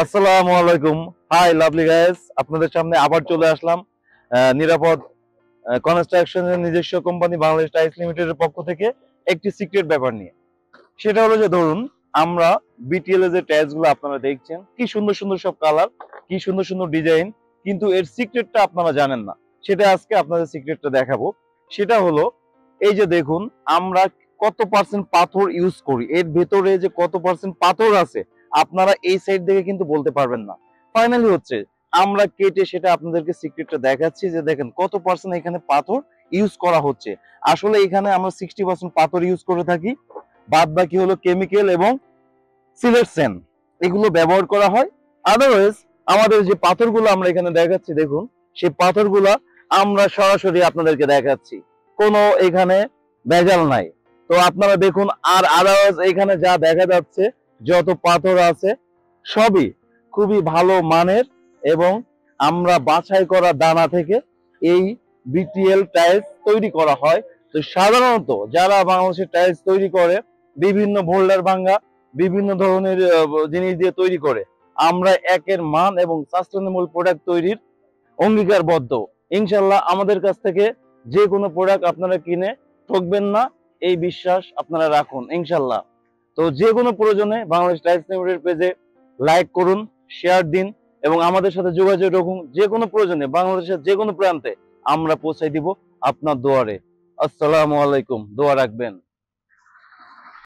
আসসালামু আলাইকুম। High lovely guys, আপনাদের সামনে আবার চলে আসলাম নিরাপদ কনস্ট্রাকশনের নিজস্ব কোম্পানি বাংলাদেশ টাইলস লিমিটেডের পক্ষ থেকে একটি সিক্রেট ব্যাপার নিয়ে। সেটা হলো যে ধরুন, আমরা বিটিএল এর যে টাইলস গুলো আপনারা দেখছেন, কি সুন্দর সুন্দর সব কালার, কি সুন্দর সুন্দর ডিজাইন, কিন্তু এর সিক্রেটটা আপনারা জানেন না। সেটা আজকে আপনাদের সিক্রেটটা দেখাবো। সেটা হলো, এই যে দেখুন, আমরা কত পার্সেন্ট পাথর ইউজ করি, এর ভেতরে যে কত পার্সেন্ট পাথর আছে আপনারা এই সাইড থেকে কিন্তু বলতে পারবেন না। ফাইনালি হচ্ছে আমরা কেটে সেটা আপনাদেরকে সিক্রেটটা দেখাচ্ছি যে দেখেন কত পার্সেন্ট এখানে পাথর ইউজ করা হচ্ছে। আসলে এখানে আমরা 60% পাথর ইউজ করে থাকি, বাদ বাকি হলো কেমিক্যাল এবং সিলেট স্যান্ড, এগুলো ব্যবহার করা হয়। আদারওয়াইজ আমাদের যে পাথরগুলো আমরা এখানে দেখাচ্ছি, দেখুন সেই পাথরগুলা আমরা সরাসরি আপনাদেরকে দেখাচ্ছি, কোনো এখানে ভেজাল নাই। তো আপনারা দেখুন, আর আদারওয়াইজ এখানে যা দেখা যাচ্ছে, যত পাথর আছে সবই খুবই ভালো মানের, এবং আমরা বাছাই করা দানা থেকে এই বিটিএল টাইলস তৈরি করা হয়। তো সাধারণত যারা বাংলাদেশের টাইলস তৈরি করে, বিভিন্ন বোল্ডার ভাঙ্গা বিভিন্ন ধরনের জিনিস দিয়ে তৈরি করে, আমরা একের মান এবং সাস্টেনেবল প্রোডাক্ট তৈরির অঙ্গীকারবদ্ধ। ইনশাল্লাহ আমাদের কাছ থেকে যে কোনো প্রোডাক্ট আপনারা কিনে ঠকবেন না, এই বিশ্বাস আপনারা রাখুন ইনশাল্লাহ। তো যে কোনো প্রয়োজনে বাংলাদেশ টাইলস লিমিটেড পেজে লাইক করুন, শেয়ার দিন, এবং আমাদের সাথে যোগাযোগ রাখুন। যে কোনো প্রয়োজনে বাংলাদেশের যে কোনো প্রান্তে আমরা পৌঁছাই দিব আপনার দুয়ারে। আসসালামু আলাইকুম, দোয়া রাখবেন।